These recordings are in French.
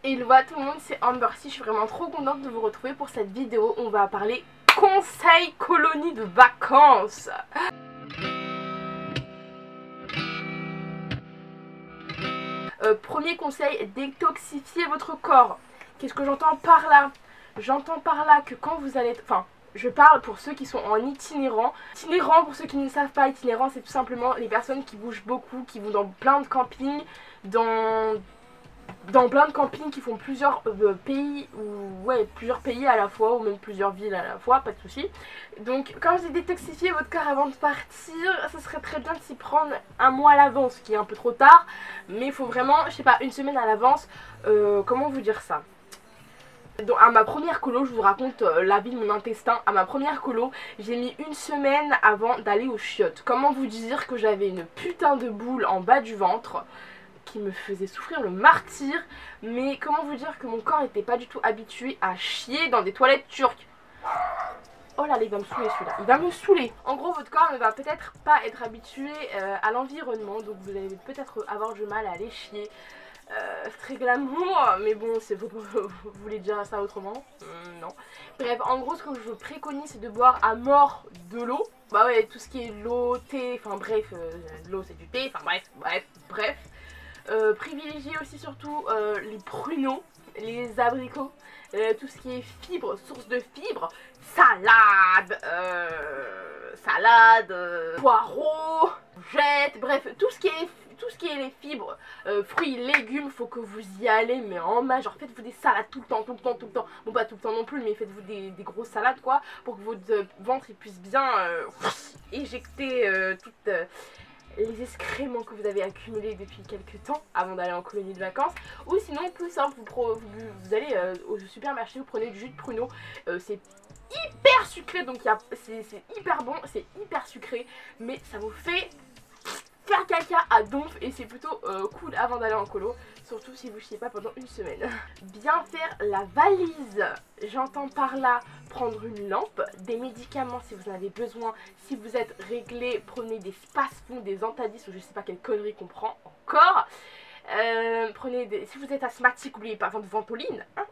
Hello à tout le monde, c'est Amber. Je suis vraiment trop contente de vous retrouver pour cette vidéo. On va parler conseil colonie de vacances. Premier conseil, détoxifier votre corps. Qu'est-ce que j'entends par là? J'entends par là que quand vous allez... Enfin, je parle pour ceux qui sont en itinérant. Itinérant, pour ceux qui ne savent pas, itinérant, c'est tout simplement les personnes qui bougent beaucoup, qui vont dans plein de campings, dans plein de campings qui font plusieurs pays, ou ouais, plusieurs pays à la fois, ou même plusieurs villes à la fois, pas de soucis. Donc quand vous détoxifiez votre corps avant de partir, ça serait très bien de s'y prendre un mois à l'avance, ce qui est un peu trop tard, mais il faut vraiment, je sais pas, une semaine à l'avance. Comment vous dire ça? Donc à ma première colo, je vous raconte la vie de mon intestin. À ma première colo, j'ai mis une semaine avant d'aller aux chiottes. Comment vous dire que j'avais une putain de boule en bas du ventre qui me faisait souffrir le martyre. Mais comment vous dire que mon corps n'était pas du tout habitué à chier dans des toilettes turques. Oh là, il va me saouler celui-là, il va me saouler. En gros, votre corps ne va peut-être pas être habitué à l'environnement, donc vous allez peut-être avoir du mal à aller chier. C'est très glamour, mais bon, vous voulez dire ça autrement? Non. Bref, en gros, ce que je préconise, c'est de boire à mort de l'eau. Bah ouais, tout ce qui est l'eau, thé, enfin bref, l'eau c'est du thé, enfin bref. Privilégiez aussi surtout les pruneaux, les abricots, tout ce qui est fibres, source de fibres, salade, poireaux, jette, bref, tout ce qui est les fibres, fruits, légumes, faut que vous y allez, mais en masse. Genre faites-vous des salades tout le temps. Bon, pas tout le temps non plus, mais faites-vous des grosses salades quoi, pour que votre ventre il puisse bien éjecter toutes les excréments que vous avez accumulés depuis quelques temps avant d'aller en colonie de vacances. Ou sinon, plus simple, vous allez au supermarché, vous prenez du jus de pruneau. C'est hyper sucré, donc c'est hyper bon, c'est hyper sucré, mais ça vous fait faire caca à donf et c'est plutôt cool avant d'aller en colo, surtout si vous chiez pas pendant une semaine. Bien faire la valise, j'entends par là prendre une lampe, des médicaments si vous en avez besoin, si vous êtes réglé, prenez des spasfons, des Antadis ou je sais pas quelle connerie qu'on prend encore. Si vous êtes asthmatique, n'oubliez pas votre ventoline, hein,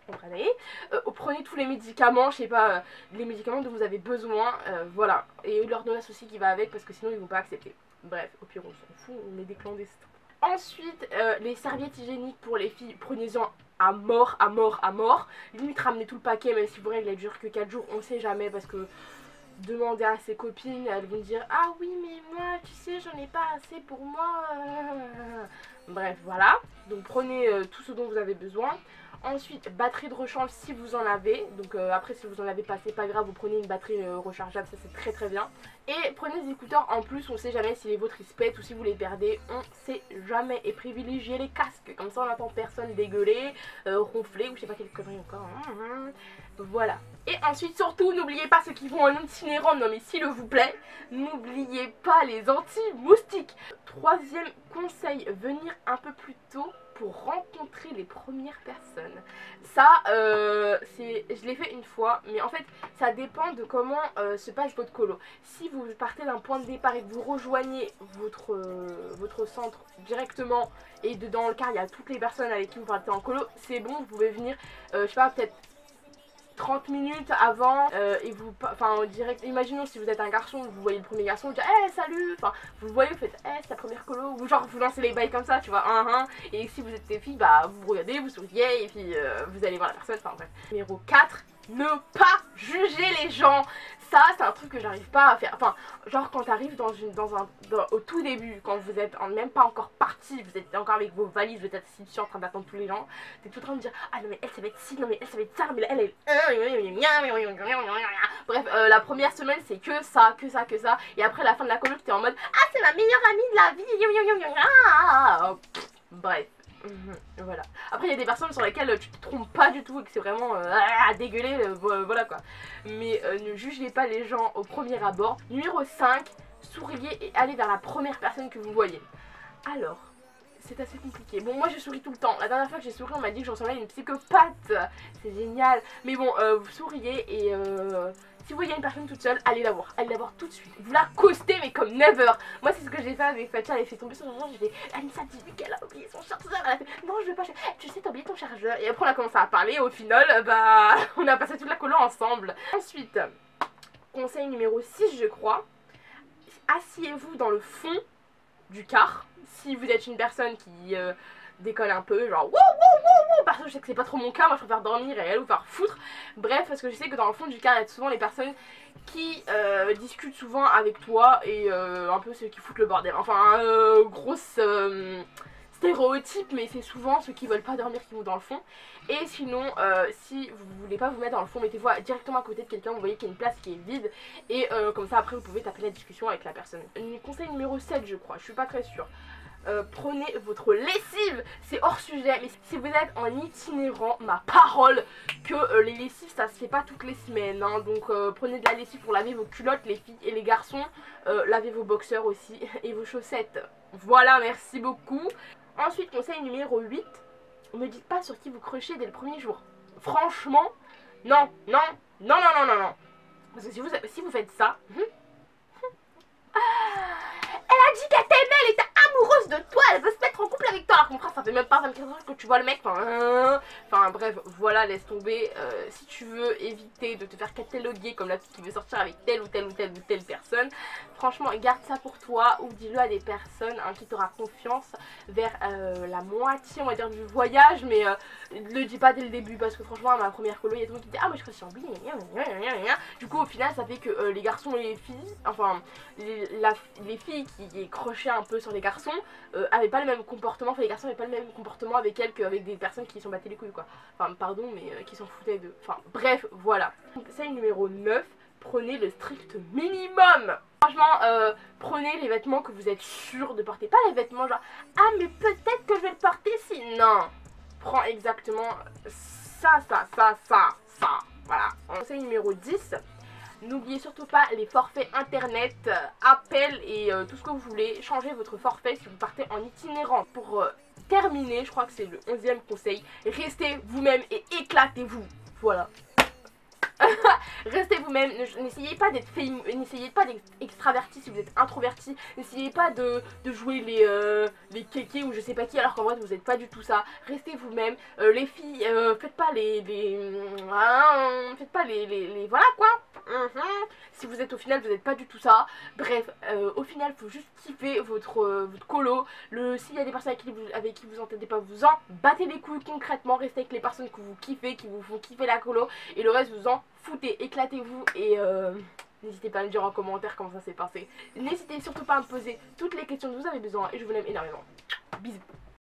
prenez tous les médicaments, je sais pas, les médicaments dont vous avez besoin, voilà, et l'ordonnance aussi qui va avec parce que sinon ils vont pas accepter. Bref, au pire on s'en fout, on est des clandestins. Ensuite, les serviettes hygiéniques pour les filles, prenez-en à mort. Limite ramenez tout le paquet, même si vos règles elles durent que 4 jours, on sait jamais parce que demander à ses copines, elles vont dire ah oui mais moi tu sais j'en ai pas assez pour moi. Bref voilà, donc prenez tout ce dont vous avez besoin. Ensuite batterie de rechange si vous en avez, donc après si vous en avez pas c'est pas grave, vous prenez une batterie rechargeable, ça c'est très très bien. Et prenez des écouteurs en plus, on sait jamais si les vôtres ils se pètent ou si vous les perdez, on sait jamais. Et privilégiez les casques, comme ça on n'entend personne dégueuler, ronfler ou je sais pas quelle connerie encore. Voilà. Et ensuite surtout n'oubliez pas ceux qui vont en itinérant, non mais s'il vous plaît, n'oubliez pas les anti-moustiques. Troisième conseil, venir un peu plus tôt pour rencontrer les premières personnes. Ça, je l'ai fait une fois, mais en fait, ça dépend de comment se passe votre colo. Si vous partez d'un point de départ et que vous rejoignez votre centre directement et dans le car, il y a toutes les personnes avec qui vous partez en colo, c'est bon, vous pouvez venir, je sais pas, peut-être 30 minutes avant et vous, enfin direct, imaginons si vous êtes un garçon, vous voyez le premier garçon, vous dites hey, salut, enfin vous voyez, vous faites hey, c'est ta première colo, ou genre vous lancez les bails comme ça, tu vois, et si vous êtes des filles, bah vous regardez, vous souriez et puis vous allez voir la personne, enfin bref. Numéro 4, ne pas juger les gens. Ça c'est un truc que j'arrive pas à faire, enfin genre quand t'arrives au tout début, quand vous êtes même pas encore parti, vous êtes encore avec vos valises, vous êtes assis dessus en train d'attendre tous les gens, t'es tout en train de dire ah non mais elle ça va être ci, non mais elle ça va être ça, mais là, elle est... Bref, la première semaine c'est que ça, et après la fin de la colo t'es en mode ah c'est ma meilleure amie de la vie, bref. Voilà. Après il y a des personnes sur lesquelles tu te trompes pas du tout et que c'est vraiment à dégueuler, voilà quoi. Mais ne jugez pas les gens au premier abord. Numéro 5, souriez et allez vers la première personne que vous voyez. Alors, c'est assez compliqué. Bon, moi je souris tout le temps. La dernière fois que j'ai souri, on m'a dit que j'en ressemblais à une psychopathe. C'est génial. Mais bon, vous souriez et Si vous voyez une personne toute seule, allez la voir tout de suite. Vous la costez mais comme never. Moi c'est ce que j'ai fait avec Fatia, elle a fait tomber son chargeur, j'ai fait Anissa dis-lui qu'elle a oublié son chargeur. Elle a fait non je vais pas, tu sais t'as oublié ton chargeur. Et après on a commencé à parler et au final bah on a passé toute la colo ensemble. Ensuite, conseil numéro 6 je crois, asseyez-vous dans le fond du car. Si vous êtes une personne qui décolle un peu, genre wow, parce que je sais que c'est pas trop mon cas, moi je préfère dormir et aller vous faire foutre. Bref, parce que je sais que dans le fond du car il y a souvent les personnes qui discutent souvent avec toi et un peu ceux qui foutent le bordel. Enfin, grosse stéréotype, mais c'est souvent ceux qui veulent pas dormir qui vont dans le fond. Et sinon, si vous voulez pas vous mettre dans le fond, mettez-vous directement à côté de quelqu'un, vous voyez qu'il y a une place qui est vide. Et comme ça après vous pouvez taper la discussion avec la personne. Conseil numéro 7 je crois, je suis pas très sûre. Prenez votre lessive, c'est hors sujet, mais si vous êtes en itinérant, ma parole que les lessives ça se fait pas toutes les semaines, hein, donc prenez de la lessive pour laver vos culottes les filles et les garçons, lavez vos boxers aussi et vos chaussettes. Voilà, merci beaucoup. Ensuite, conseil numéro 8, ne dites pas sur qui vous crochez dès le premier jour. Franchement, non. Parce que si vous faites ça, elle a dit qu'elle t'aimait, elle était amoureuse de toi, elle veut se mettre en couple avec toi. Alors que mon frère, ça fait même pas 24 heures que tu vois le mec. Enfin bref, voilà, laisse tomber. Si tu veux éviter de te faire cataloguer comme la fille qui veut sortir avec telle ou telle personne, franchement, garde ça pour toi ou dis-le à des personnes hein, qui t'aura confiance vers la moitié, on va dire, du voyage. Mais ne le dis pas dès le début parce que franchement, à ma première colo, il y a tout le monde qui dit ah, mais je crois que je suis en Du coup, au final, ça fait que les garçons et les filles, enfin, les filles qui crochaient un peu sur les garçons avaient pas le même comportement, enfin les garçons avaient pas le même comportement avec elles qu'avec des personnes qui s'en battaient les couilles quoi. Enfin pardon mais qui s'en foutaient d'eux. Enfin bref voilà. Conseil numéro 9, prenez le strict minimum. Franchement prenez les vêtements que vous êtes sûr de porter. Pas les vêtements genre ah mais peut-être que je vais le porter si. Non. Prends exactement ça. Voilà. Conseil numéro 10. N'oubliez surtout pas les forfaits internet, appels et tout ce que vous voulez. Changez votre forfait si vous partez en itinérant. Pour terminer, je crois que c'est le 11e conseil. Restez vous-même et éclatez-vous. Voilà. Restez vous-même, n'essayez pas d'être n'essayez pas d'être extraverti si vous êtes introverti, n'essayez pas de jouer les kékés ou je sais pas qui alors qu'en vrai vous n'êtes pas du tout ça. Restez vous-même, les filles, faites pas faites pas les voilà quoi. Si vous êtes au final vous n'êtes pas du tout ça. Bref, au final il faut juste kiffer votre colo. S'il y a des personnes avec qui vous entendez pas, vous en battez les couilles concrètement. Restez avec les personnes que vous kiffez, qui vous font kiffer la colo. Et le reste vous en foutez, éclatez-vous. Et n'hésitez pas à me dire en commentaire comment ça s'est passé. N'hésitez surtout pas à me poser toutes les questions dont vous avez besoin. Et je vous aime énormément. Bisous.